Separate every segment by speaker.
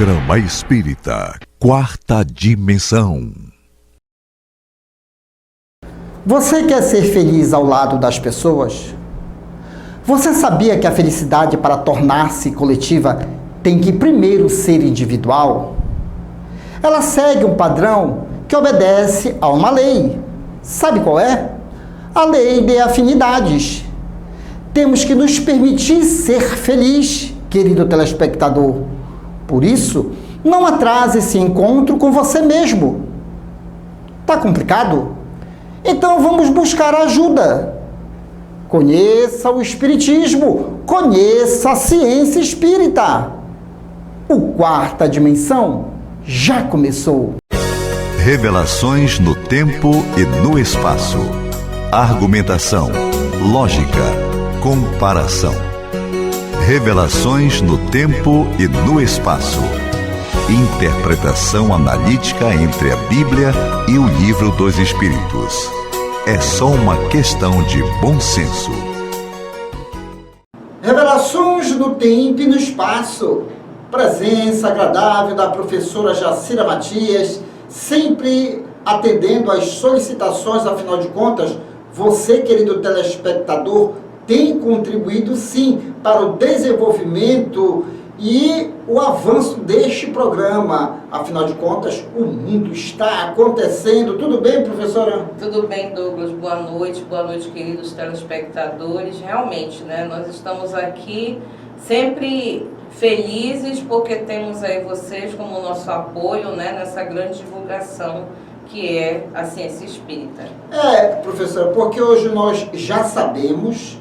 Speaker 1: Programa Espírita Quarta Dimensão.
Speaker 2: Você quer ser feliz ao lado das pessoas? Você sabia que a felicidade, para tornar-se coletiva, tem que primeiro ser individual? Ela segue um padrão que obedece a uma lei. Sabe qual é? A lei de afinidades. Temos que nos permitir ser feliz, querido telespectador. Por isso, não atrase esse encontro com você mesmo. Tá complicado? Então vamos buscar ajuda. Conheça o Espiritismo, conheça a ciência espírita. O Quarta Dimensão já começou.
Speaker 1: Revelações no tempo e no espaço. Argumentação, lógica, comparação. Revelações no tempo e no espaço. Interpretação analítica entre a Bíblia e o Livro dos Espíritos. É só uma questão de bom senso.
Speaker 2: Revelações no tempo e no espaço. Presença agradável da professora Jacira Matias, sempre atendendo às solicitações. Afinal de contas, você, querido telespectador, tem contribuído sim para o desenvolvimento e o avanço deste programa. Afinal de contas, o mundo está acontecendo. Tudo bem, professora?
Speaker 3: Tudo bem, Douglas. Boa noite, queridos telespectadores. Realmente, né, nós estamos aqui sempre felizes porque temos aí vocês como nosso apoio, né, nessa grande divulgação que é a ciência espírita.
Speaker 2: Professora, porque hoje nós já sabemos,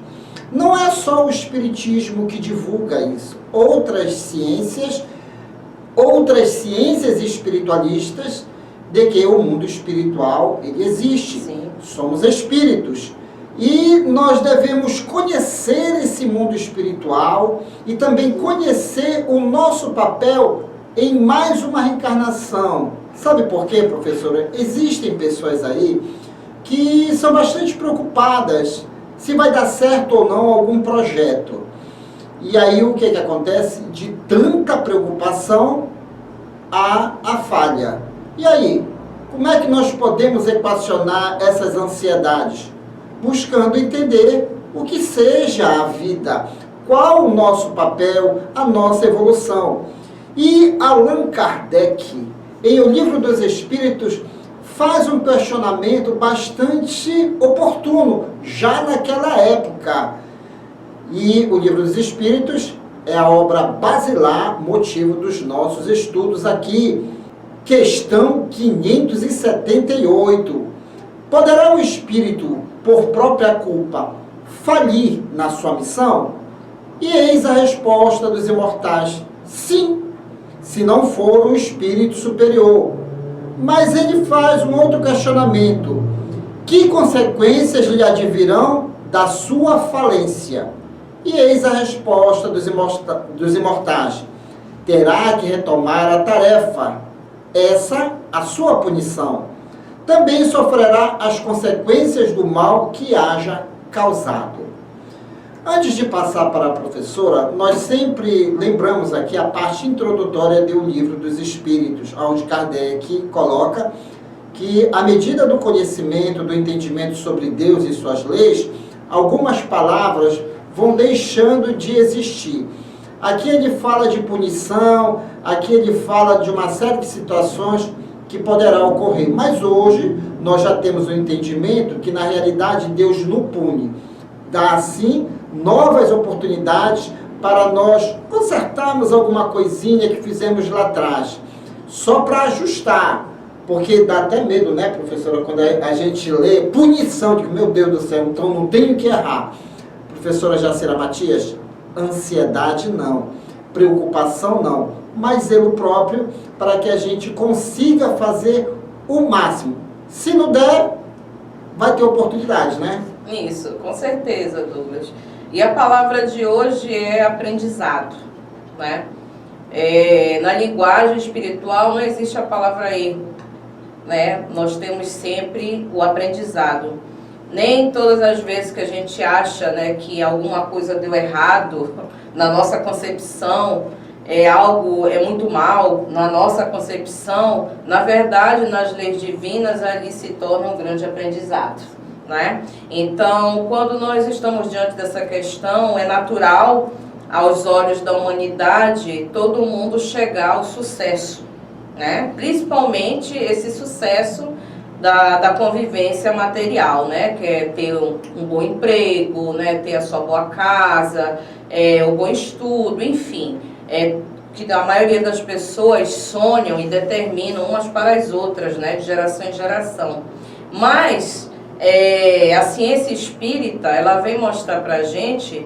Speaker 2: não é só o espiritismo que divulga isso. Outras ciências espiritualistas, de que o mundo espiritual, ele existe.
Speaker 3: Sim.
Speaker 2: Somos espíritos. E nós devemos conhecer esse mundo espiritual e também conhecer o nosso papel em mais uma reencarnação. Sabe por quê, professora? Existem pessoas aí que são bastante preocupadas se vai dar certo ou não algum projeto. E aí o que acontece? De tanta preocupação, há a falha. E aí, como é que nós podemos equacionar essas ansiedades? Buscando entender o que seja a vida, qual o nosso papel, a nossa evolução. E Allan Kardec, em O Livro dos Espíritos, faz um questionamento bastante oportuno, já naquela época. E o Livro dos Espíritos é a obra basilar, motivo dos nossos estudos aqui. Questão 578. Poderá o espírito, por própria culpa, falir na sua missão? E eis a resposta dos imortais: sim, se não for um espírito superior. Mas ele faz um outro questionamento: que consequências lhe advirão da sua falência? E eis a resposta dos imortais: terá que retomar a tarefa, essa a sua punição. Também sofrerá as consequências do mal que haja causado. Antes de passar para a professora, nós sempre lembramos aqui a parte introdutória do Livro dos Espíritos, onde Kardec coloca que, à medida do conhecimento, do entendimento sobre Deus e suas leis, algumas palavras vão deixando de existir. Aqui ele fala de punição, aqui ele fala de uma série de situações que poderá ocorrer. Mas hoje nós já temos o entendimento que, na realidade, Deus não pune. Dá, assim, novas oportunidades para nós consertarmos alguma coisinha que fizemos lá atrás, só para ajustar, porque dá até medo, né, professora, quando a gente lê punição, de que, meu Deus do céu, então não tenho que errar. Professora Jacira Matias, ansiedade não, preocupação não, mas zelo próprio para que a gente consiga fazer o máximo. Se não der, vai ter oportunidade, né?
Speaker 3: Isso, com certeza, Douglas. E a palavra de hoje é aprendizado, né? Na linguagem espiritual não existe a palavra erro, né? Nós temos sempre o aprendizado. Nem todas as vezes que a gente acha, né, que alguma coisa deu errado na nossa concepção, é muito mal na nossa concepção, na verdade, nas leis divinas, ali se torna um grande aprendizado, né? Então, quando nós estamos diante dessa questão, é natural, aos olhos da humanidade, todo mundo chegar ao sucesso, né? Principalmente esse sucesso da convivência material, né? Que é ter um bom emprego, né? Ter a sua boa casa, o bom estudo, enfim. Que a maioria das pessoas sonham e determinam umas para as outras, né? De geração em geração. Mas a ciência espírita, ela vem mostrar para a gente,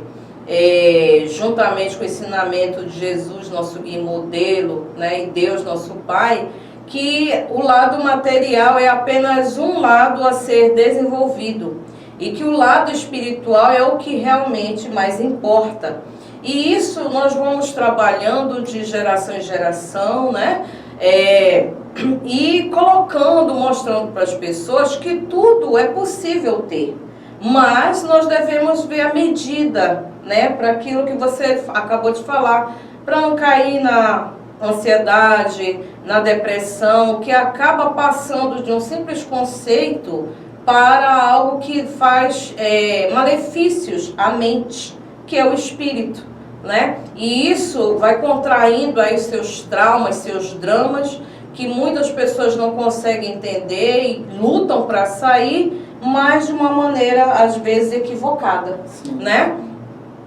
Speaker 3: juntamente com o ensinamento de Jesus, nosso guia e modelo, né? E Deus, nosso Pai, que o lado material é apenas um lado a ser desenvolvido e que o lado espiritual é o que realmente mais importa. E isso nós vamos trabalhando de geração em geração, né? E colocando, mostrando para as pessoas que tudo é possível ter, mas nós devemos ver a medida, né? Para aquilo que você acabou de falar, para não cair na ansiedade, na depressão, que acaba passando de um simples conceito para algo que faz malefícios à mente, que é o espírito, né? E isso vai contraindo aí seus traumas, seus dramas, que muitas pessoas não conseguem entender e lutam para sair, mas de uma maneira às vezes equivocada, né?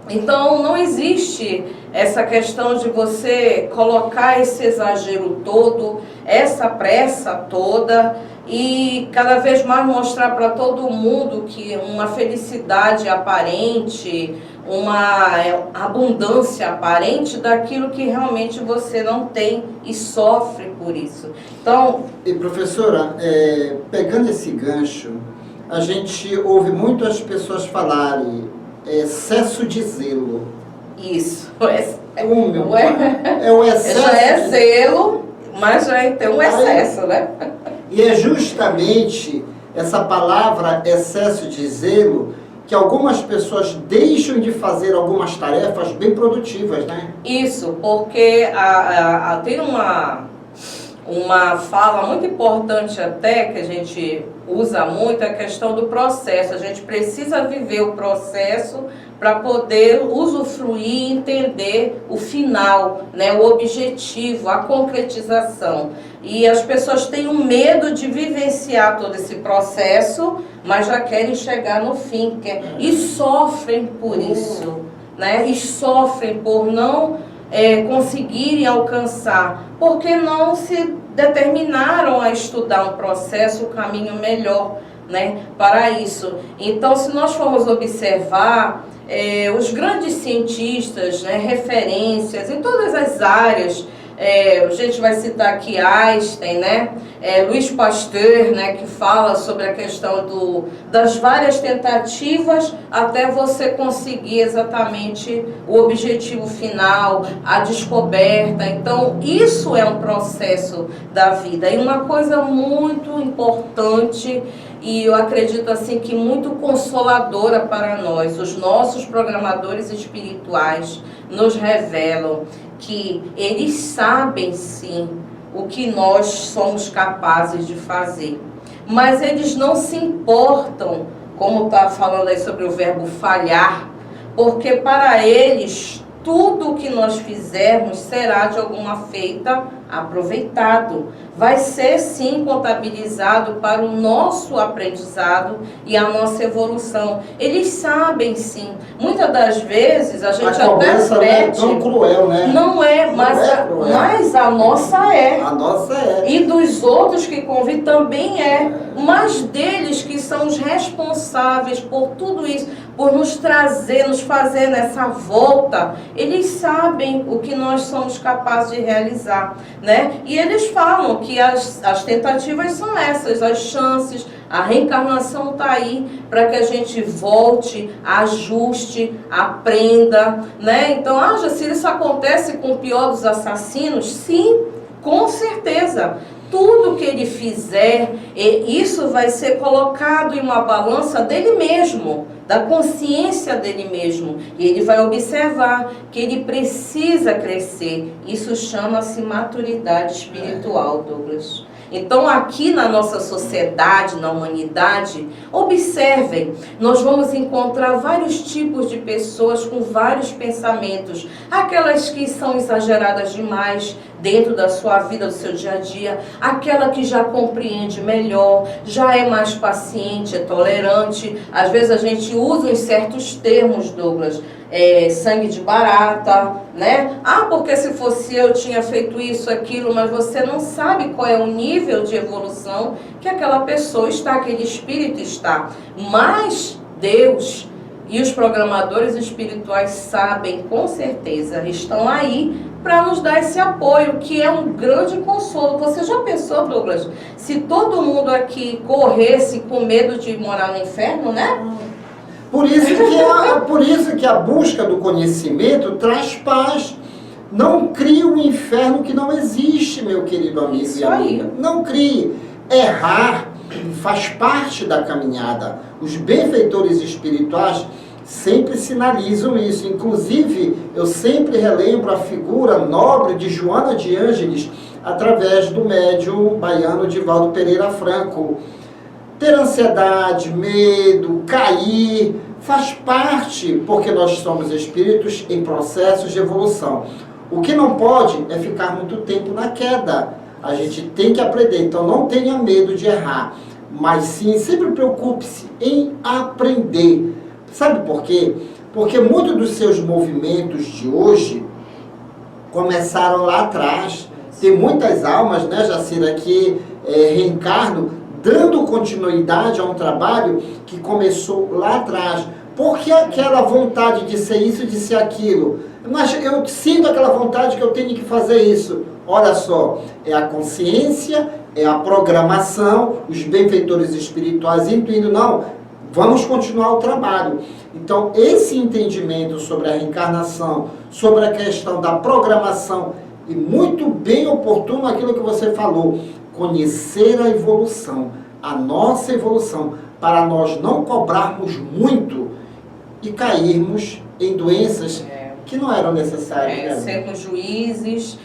Speaker 3: Então não existe essa questão de você colocar esse exagero todo, essa pressa toda e cada vez mais mostrar para todo mundo que uma felicidade aparente, uma abundância aparente daquilo que realmente você não tem e sofre por isso. Então,
Speaker 2: e professora, pegando esse gancho, a gente ouve muitas pessoas falarem excesso de zelo.
Speaker 3: Isso.
Speaker 2: Meu pai. É o excesso.
Speaker 3: Já é zelo, mas já tem um excesso, né?
Speaker 2: E é justamente essa palavra excesso de zelo que algumas pessoas deixam de fazer algumas tarefas bem produtivas, né?
Speaker 3: Isso, porque tem uma fala muito importante até, que a gente usa muito, a questão do processo. A gente precisa viver o processo para poder usufruir e entender o final, né, o objetivo, a concretização. E as pessoas têm um medo de vivenciar todo esse processo, mas já querem chegar no fim, e sofrem por isso, né? E sofrem por não conseguirem alcançar, porque não se determinaram a estudar um processo, um caminho melhor, né, para isso. Então, se nós formos observar os grandes cientistas, né, referências em todas as áreas, a gente vai citar aqui Einstein, né, Louis Pasteur, né, que fala sobre a questão das várias tentativas até você conseguir exatamente o objetivo final, a descoberta. Então, isso é um processo da vida. E uma coisa muito importante, e eu acredito assim que muito consoladora para nós, os nossos programadores espirituais nos revelam que eles sabem sim o que nós somos capazes de fazer, mas eles não se importam, como está falando aí sobre o verbo falhar, porque para eles tudo o que nós fizermos será de alguma feita aproveitado. Vai ser sim contabilizado para o nosso aprendizado e a nossa evolução. Eles sabem sim. Muitas das vezes a gente até pede.
Speaker 2: Não é tão cruel, né?
Speaker 3: Não é, mas a nossa é.
Speaker 2: A nossa é.
Speaker 3: E dos outros que convivem também é. Mas deles que são os responsáveis por tudo isso, por nos trazer, nos fazer nessa volta, eles sabem o que nós somos capazes de realizar, né? E eles falam que as tentativas são essas, as chances, a reencarnação está aí para que a gente volte, ajuste, aprenda, né? Então, se isso acontece com o pior dos assassinos, sim, com certeza. tudo que ele fizer, isso vai ser colocado em uma balança dele mesmo, da consciência dele mesmo. E ele vai observar que ele precisa crescer. Isso chama-se maturidade espiritual, Douglas. Então, aqui na nossa sociedade, na humanidade, observem, nós vamos encontrar vários tipos de pessoas com vários pensamentos. Aquelas que são exageradas demais dentro da sua vida, do seu dia a dia. Aquela que já compreende melhor, já é mais paciente, é tolerante. Às vezes a gente usa em certos termos, Douglas, sangue de barata, né? Ah, porque se fosse eu tinha feito isso, aquilo, mas você não sabe qual é o nível de evolução que aquela pessoa está, aquele espírito está. Mas Deus e os programadores espirituais sabem, com certeza, estão aí para nos dar esse apoio, que é um grande consolo. Você já pensou, Douglas, se todo mundo aqui corresse com medo de morar no inferno, né?
Speaker 2: Por isso que a busca do conhecimento traz paz. Não crie um inferno que não existe, meu querido amigo e amiga. Não crie. Errar faz parte da caminhada. Os benfeitores espirituais sempre sinalizam isso. Inclusive, eu sempre relembro a figura nobre de Joana de Ângeles através do médium baiano Divaldo Pereira Franco. Ter ansiedade, medo, cair, faz parte, porque nós somos espíritos em processos de evolução. O que não pode é ficar muito tempo na queda. A gente tem que aprender, então não tenha medo de errar, mas sim, sempre preocupe-se em aprender. Sabe por quê? Porque muitos dos seus movimentos de hoje começaram lá atrás. Tem muitas almas, né, Jacira, que reencarnam dando continuidade a um trabalho que começou lá atrás. Porque aquela vontade de ser isso, de ser aquilo? Mas eu sinto aquela vontade que eu tenho que fazer isso. Olha só, é a consciência, é a programação, os benfeitores espirituais intuindo, não, vamos continuar o trabalho. Então, esse entendimento sobre a reencarnação, sobre a questão da programação, e muito bem oportuno aquilo que você falou, conhecer a evolução, a nossa evolução, para nós não cobrarmos muito e cairmos em doenças que não eram necessárias.
Speaker 3: Sermos juízes.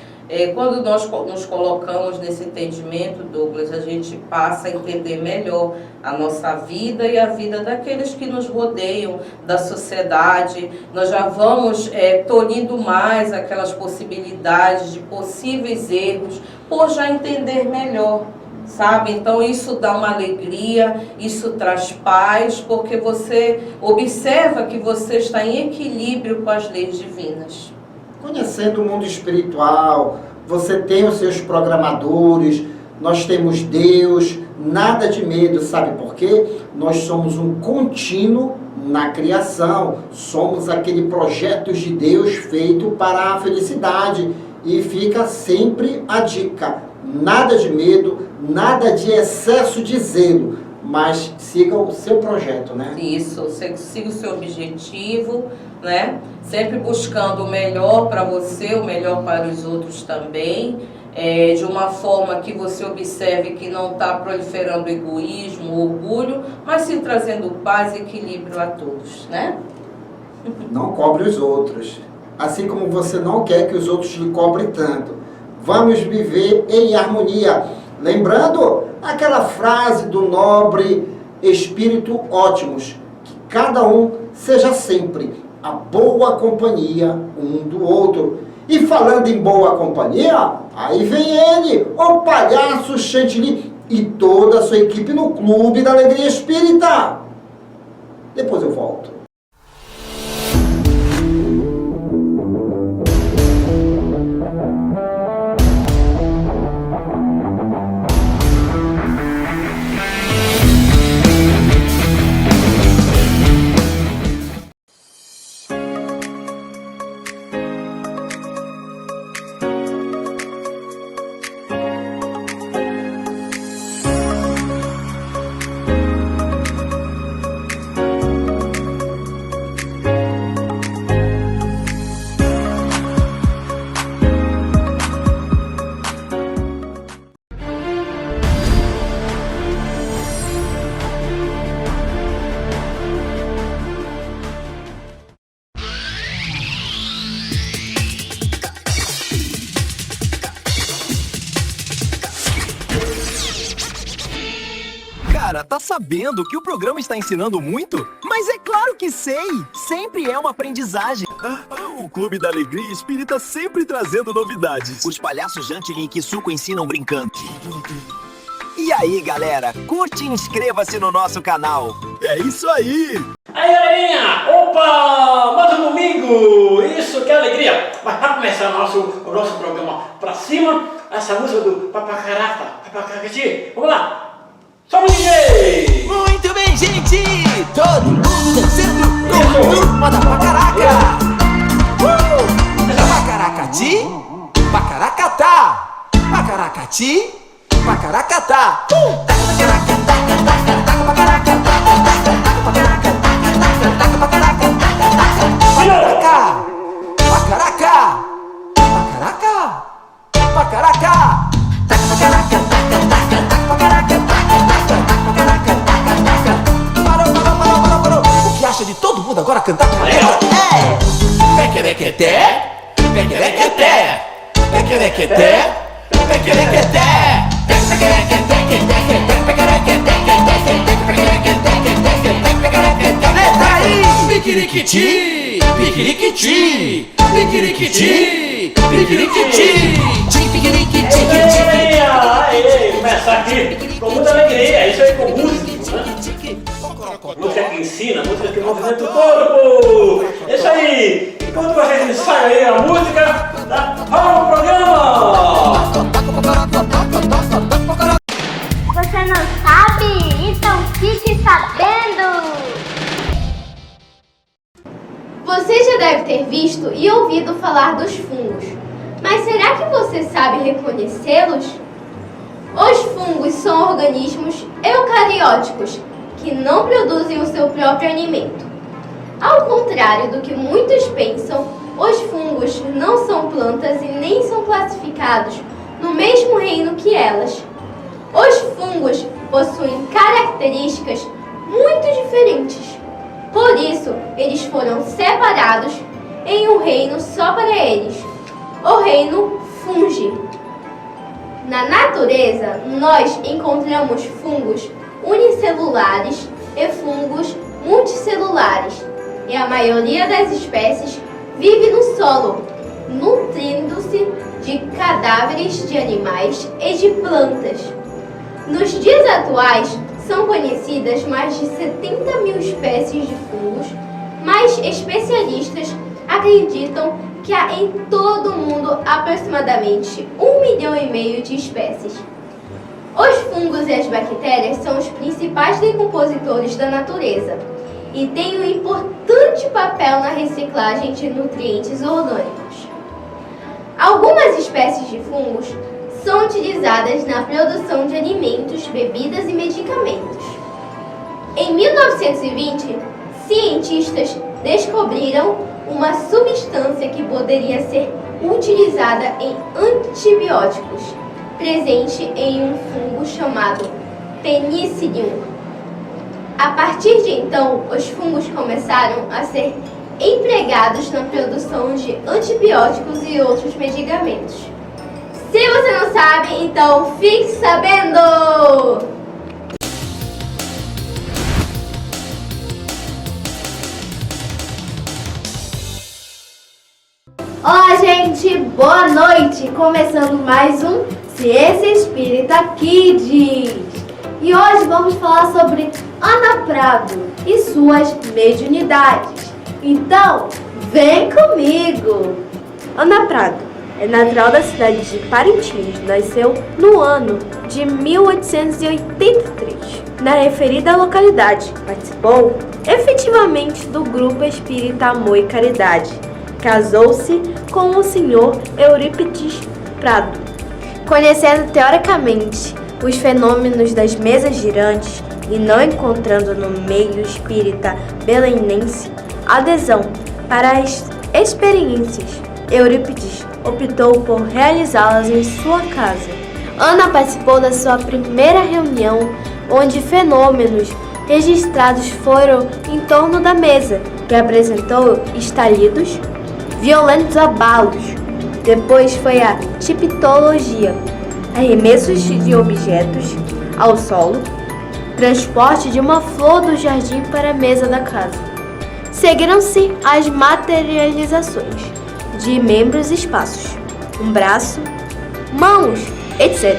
Speaker 3: Quando nós nos colocamos nesse entendimento, Douglas, a gente passa a entender melhor a nossa vida e a vida daqueles que nos rodeiam, da sociedade. Nós já vamos tolhindo mais aquelas possibilidades de possíveis erros, por já entender melhor, sabe? Então isso dá uma alegria, isso traz paz, porque você observa que você está em equilíbrio com as leis divinas.
Speaker 2: Conhecendo o mundo espiritual, você tem os seus programadores, nós temos Deus, nada de medo, sabe por quê? Nós somos um contínuo na criação, somos aquele projeto de Deus feito para a felicidade. E fica sempre a dica, nada de medo, nada de excesso de zelo, mas siga o seu projeto, né?
Speaker 3: Isso, siga o seu objetivo, né? Sempre buscando o melhor para você, o melhor para os outros também, de uma forma que você observe que não está proliferando egoísmo, orgulho, mas sim trazendo paz e equilíbrio a todos, né?
Speaker 2: Não cobre os outros, assim como você não quer que os outros lhe cobrem tanto. Vamos viver em harmonia. Lembrando aquela frase do nobre espírito Ótimos, que cada um seja sempre a boa companhia um do outro. E falando em boa companhia, aí vem ele, o palhaço Chantilly e toda a sua equipe no Clube da Alegria Espírita. Depois eu volto.
Speaker 4: Cara, tá sabendo que o programa está ensinando muito? Mas é claro que sei! Sempre é uma aprendizagem. O Clube da Alegria Espírita sempre trazendo novidades. Os palhaços Jantlin e Kisuko ensinam brincando. E aí, galera, curte e inscreva-se no nosso canal. É isso aí!
Speaker 5: Aí, galerinha! Opa! Mais um domingo! Isso, que alegria! Mas para começar o nosso programa pra cima, essa música do Papacaraca, vamos lá! Só o DJ!
Speaker 4: Muito bem, gente! Todo mundo dançando, todo mundo manda pacaraca! Pacaracati, pacaracatá, pacaracati, pacaracatá! Pacaraca, pacaraca, pacaraca, pacaraca! Parou. O que acha de todo mundo agora cantar com ela? É! Pequerequeté, pequerequeté, pequerequeté, pequerequeté, letra I! Piquiriquiti, piquiriquiti, piquiriquiti, piquiriquiti, piquiriquiti.
Speaker 5: Aí, começar aqui com muita alegria, é isso aí, com música, né? Música que ensina, música que movimenta o corpo. É isso aí. Enquanto vocês ensaiam aí a música, tá? Vamos pro programa!
Speaker 6: Você não sabe? Então fique sabendo!
Speaker 7: Você já deve ter visto e ouvido falar dos fungos, mas será que você sabe reconhecê-los? Os fungos são organismos eucarióticos que não produzem o seu próprio alimento. Ao contrário do que muitos pensam, os fungos não são plantas e nem são classificados no mesmo reino que elas. Os fungos possuem características muito diferentes. Por isso, eles foram separados em um reino só para eles, o reino fungi. Na natureza, nós encontramos fungos unicelulares e fungos multicelulares, e a maioria das espécies vive no solo, nutrindo-se de cadáveres de animais e de plantas. Nos dias atuais, são conhecidas mais de 70 mil espécies de fungos, mas especialistas acreditam que há em todo o mundo aproximadamente 1,5 milhão de espécies. Os fungos e as bactérias são os principais decompositores da natureza e têm um importante papel na reciclagem de nutrientes orgânicos. Algumas espécies de fungos são utilizadas na produção de alimentos, bebidas e medicamentos. Em 1920, cientistas descobriram uma substância que poderia ser utilizada em antibióticos, presente em um fungo chamado Penicillium. A partir de então, os fungos começaram a ser empregados na produção de antibióticos e outros medicamentos. Se você não sabe, então fique sabendo! Olá, gente! Boa noite! Começando mais um Ciência Espírita Kids! E hoje vamos falar sobre Ana Prado e suas mediunidades. Então, vem comigo! Ana Prado é natural da cidade de Parintins, nasceu no ano de 1883. Na referida localidade, participou efetivamente do grupo espírita Amor e Caridade. Casou-se com o senhor Eurípides Prado. Conhecendo teoricamente os fenômenos das mesas girantes e não encontrando no meio espírita belenense adesão para as experiências, Eurípides optou por realizá-las em sua casa. Ana participou da sua primeira reunião, onde fenômenos registrados foram em torno da mesa, que apresentou estalidos, violentos abalos. Depois foi a tipitologia, arremessos de objetos ao solo,
Speaker 8: transporte de uma flor do jardim para a mesa da casa. Seguiram-se as materializações de membros e espaços, um braço, mãos, etc.,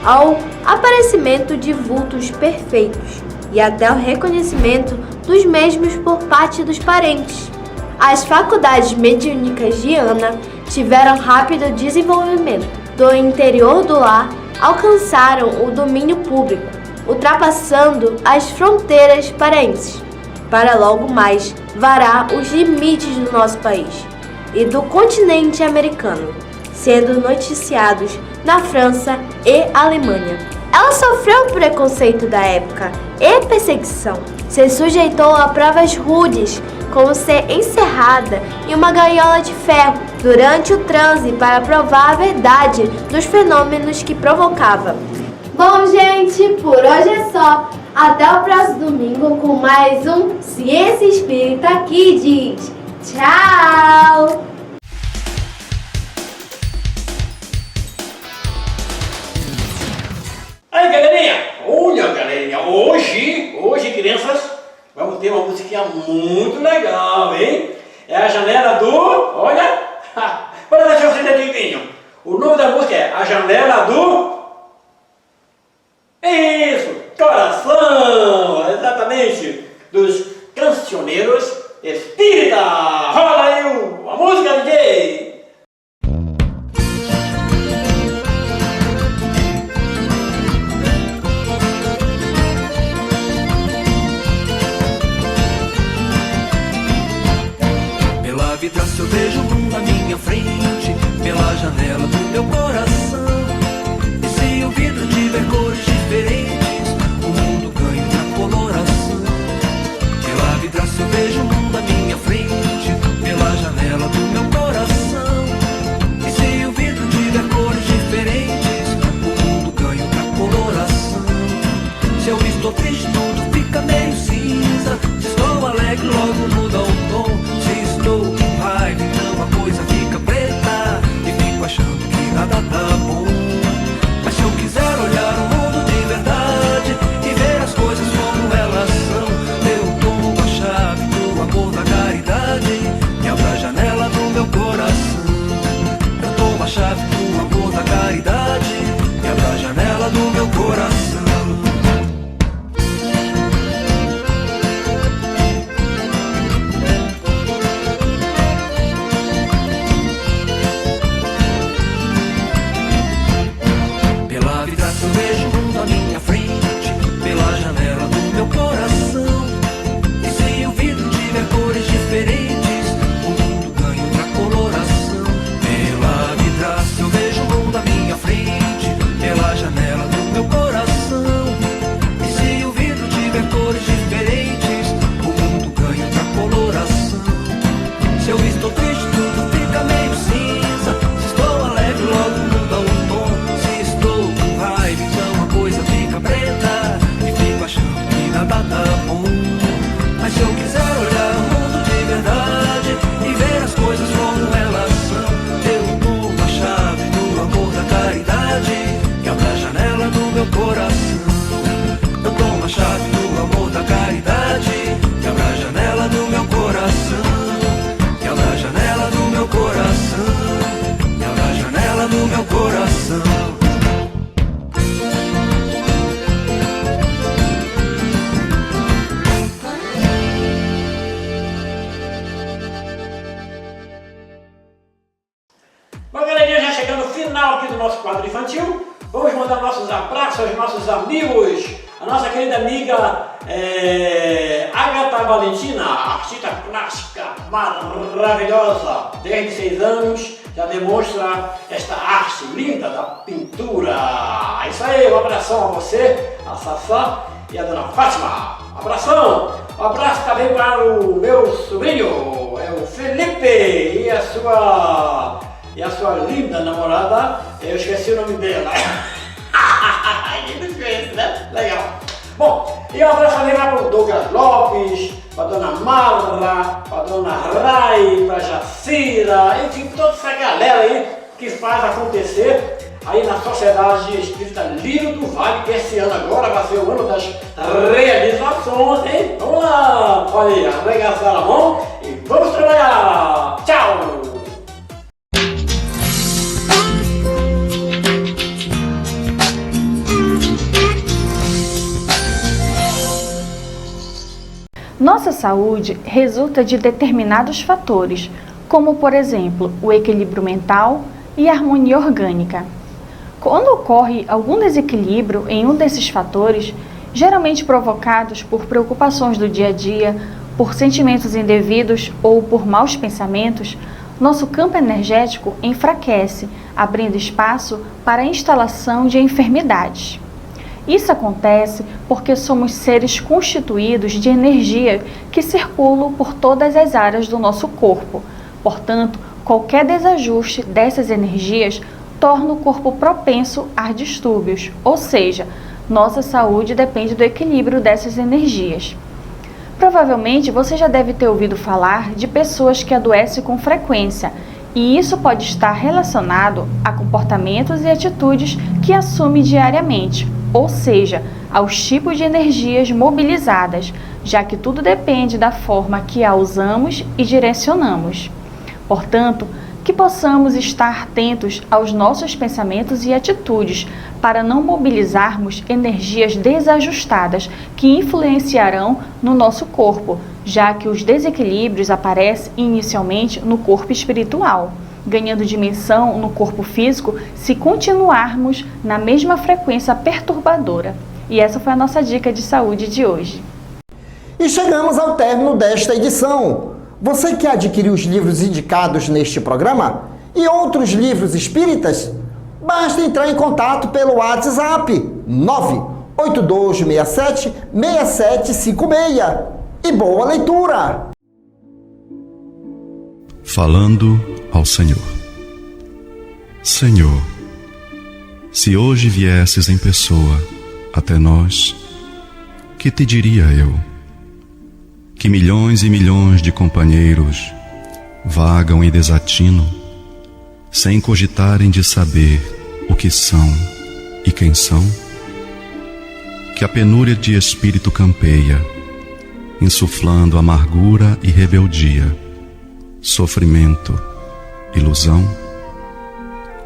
Speaker 8: ao aparecimento de vultos perfeitos e até o reconhecimento dos mesmos por parte dos parentes. As faculdades mediúnicas de Ana tiveram rápido desenvolvimento. Do interior do lar, alcançaram o domínio público, ultrapassando as fronteiras paraenses, para logo mais varar os limites do nosso país e do continente americano, sendo noticiados na França e Alemanha. Ela sofreu o preconceito da época e perseguição. Se sujeitou a provas rudes, como ser encerrada em uma gaiola de ferro durante o transe para provar a verdade dos fenômenos que provocava.
Speaker 7: Bom, gente, por hoje é só. Até o próximo domingo com mais um Ciência Espírita Kids. Tchau!
Speaker 5: Aí, galerinha! Olha, galerinha, hoje, crianças, vamos ter uma musiquinha muito legal, hein? É a janela do... Olha! Para ver se vocês adivinham. O nome da música é A Janela do... Isso! Coração! Exatamente! Dos cancioneiros espírita! Rola aí a música, DJ!
Speaker 9: Pela vidraça eu vejo o mundo à minha frente, pela janela do meu coração. E se o vidro tiver cores diferentes, o mundo ganha na coloração. Pela vidraça eu vejo o mundo à minha frente, pela janela do meu coração. E se o vidro tiver cores diferentes, o mundo ganha na coloração. Se eu estou triste, tudo fica meio cinza. Se estou alegre, logo muda o tom. Se estou com raiva, então a coisa fica preta e fico achando que nada tá bom. Mas se eu quiser olhar o mundo de verdade e ver as coisas como elas são, eu tomo a chave do amor, da caridade e abro a janela do meu coração. Eu tomo a chave do amor, da caridade e abro a janela do meu coração. Pela vidraça eu vejo o mundo à minha frente, pela janela do meu coração. E se o vidro tiver cores diferentes, o mundo ganha outra coloração. Pela vidraça eu vejo o mundo à minha frente, pela janela do meu coração. E se o vidro tiver cores diferentes, o mundo ganha outra coloração. Se eu estou triste, tudo fica meio cinza. Se estou alegre, logo muda o tom. Se estou com raiva, então a coisa fica preta e fico achando que nada tá bom. Mas se eu quiser olhar o mundo de verdade e ver as coisas como elas são, eu tomo a chave do amor, da caridade e abro a janela do meu coração. Eu tomo a chave do amor, da caridade e abro a janela do meu coração. E abro a janela do meu coração. E abro a janela do meu coração.
Speaker 5: Bom, galerinha, já chegando no final aqui do nosso quadro infantil, vamos mandar nossos abraços aos nossos amigos, a nossa querida amiga Agatha Valentina, artista plástica maravilhosa, desde 6 anos, já demonstra esta arte linda da pintura. É isso aí, um abração a você, a Sassá e a dona Fátima. Abração! Um abraço também para o meu sobrinho, é o Felipe, e a sua linda namorada, eu esqueci o nome dela. Né? Legal. Bom, e um abraço também lá para o Douglas Lopes, para a dona Marla, para a dona Rai, para a Jacira, enfim, toda essa galera aí que faz acontecer aí na Sociedade Espírita Lírio do Vale, que esse ano agora vai ser o ano das realizações, hein? Vamos lá, pode arregaçar a mão e vamos trabalhar! Tchau!
Speaker 10: Nossa saúde resulta de determinados fatores, como, por exemplo, o equilíbrio mental e a harmonia orgânica. Quando ocorre algum desequilíbrio em um desses fatores, geralmente provocados por preocupações do dia a dia, por sentimentos indevidos ou por maus pensamentos, nosso campo energético enfraquece, abrindo espaço para a instalação de enfermidades. Isso acontece porque somos seres constituídos de energia que circulam por todas as áreas do nosso corpo. Portanto, qualquer desajuste dessas energias torna o corpo propenso a distúrbios, ou seja, nossa saúde depende do equilíbrio dessas energias. Provavelmente você já deve ter ouvido falar de pessoas que adoecem com frequência, e isso pode estar relacionado a comportamentos e atitudes que assume diariamente, ou seja, aos tipos de energias mobilizadas, já que tudo depende da forma que a usamos e direcionamos. Portanto, que possamos estar atentos aos nossos pensamentos e atitudes para não mobilizarmos energias desajustadas que influenciarão no nosso corpo, já que os desequilíbrios aparecem inicialmente no corpo espiritual, ganhando dimensão no corpo físico se continuarmos na mesma frequência perturbadora. E essa foi a nossa dica de saúde de hoje.
Speaker 2: E chegamos ao término desta edição. Você que adquiriu os livros indicados neste programa e outros livros espíritas, basta entrar em contato pelo WhatsApp 98267-6756. E boa leitura!
Speaker 11: Falando ao Senhor. Senhor, se hoje viesses em pessoa até nós, que te diria eu? Que milhões e milhões de companheiros vagam em desatino, sem cogitarem de saber o que são e quem são? Que a penúria de espírito campeia, insuflando amargura e rebeldia, sofrimento, ilusão?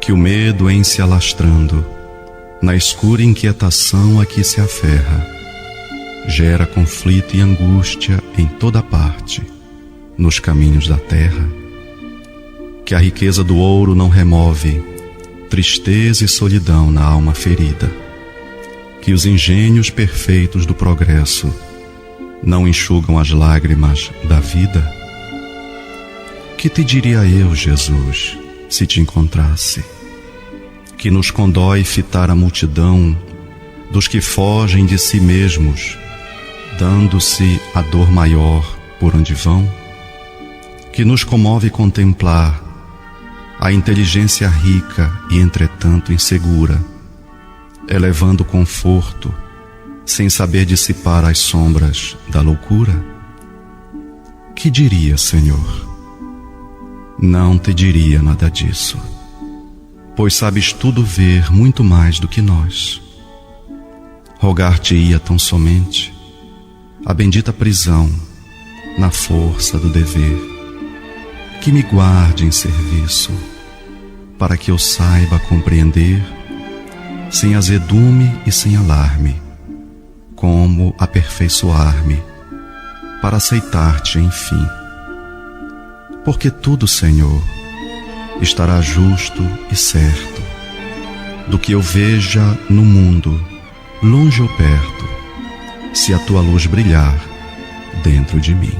Speaker 11: Que o medo em se alastrando, na escura inquietação a que se aferra, gera conflito e angústia em toda parte, nos caminhos da terra? Que a riqueza do ouro não remove tristeza e solidão na alma ferida? Que os engenhos perfeitos do progresso não enxugam as lágrimas da vida? Que te diria eu, Jesus, se te encontrasse? Que nos condói fitar a multidão dos que fogem de si mesmos, dando-se a dor maior por onde vão? Que nos comove contemplar a inteligência rica e entretanto insegura, elevando o conforto sem saber dissipar as sombras da loucura? Que diria, Senhor? Não te diria nada disso, pois sabes tudo ver muito mais do que nós. Rogar-te-ia tão somente a bendita prisão na força do dever, que me guarde em serviço, para que eu saiba compreender, sem azedume e sem alarme, como aperfeiçoar-me para aceitar-te enfim. Porque tudo, Senhor, estará justo e certo, do que eu veja no mundo, longe ou perto, se a tua luz brilhar dentro de mim.